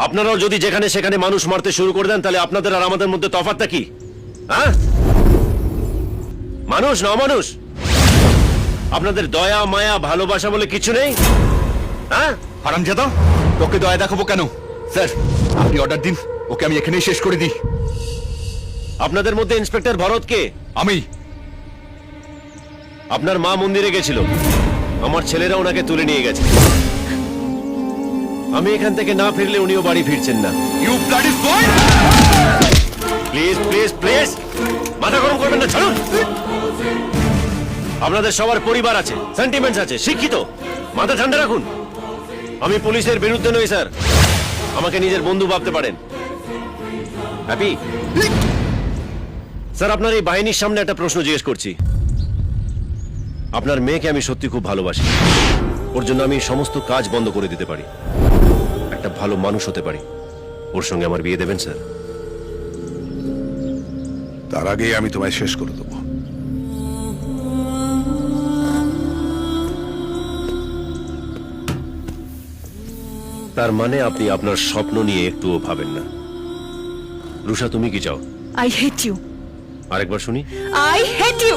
আপনারাও যদি যেখানে সেখানে মানুষ মারতে শুরু করে দেন তাহলে আপনাদের আর আমাদের মধ্যে তফাৎটা কি? হ্যাঁ, মানুষ না অমানুষ? আপনাদের দয়া মায়া ভালোবাসা বলে কিছু নেই? হ্যাঁ, হারামজাদা, তোকে দয়া দেখাবো কেন? স্যার, আপনি অর্ডার দিন, ওকে আমি এখানেই শেষ করে দিই। আপনাদের মধ্যে ইন্সপেক্টর ভরত কে? আমি। আপনার মা মন্দিরে গেছিল, আমার ছেলেরা ওনাকে তুলে নিয়ে গেছে। আমি এখান থেকে না ফিরলে উনিও বাড়ি ফিরছেন না। You bloody boy! Please please please, মাথা গরম করবেন না, ছাড়ুন। আপনাদের সবার পরিবার আছে, সেন্টিমেন্টস আছে, শিক্ষিত, মাথা ঠান্ডা রাখুন। আমি পুলিশের বিরুদ্ধে নই স্যার, আমাকে নিজের বন্ধু ভাবতে পারেন। হ্যাপি স্যার, আপনার এই বাহিনীর সামনে একটা প্রশ্ন জিজ্ঞেস করছি। আপনার মেয়েকে আমি সত্যি খুব ভালোবাসি, ওর জন্য আমি সমস্ত কাজ বন্ধ করে দিতে পারি, একটা ভালো মানুষ হতে পারি। ওর সঙ্গে আমার বিয়ে দেবেন স্যার? তার আগেই আমি তোমায় শেষ করে দেবো। তার মানে আপনি আপনার স্বপ্ন নিয়ে একটুও ভাবেন না। রুষা, তুমি কি চাও? I hate you. আরেকবার শুনি। I hate you.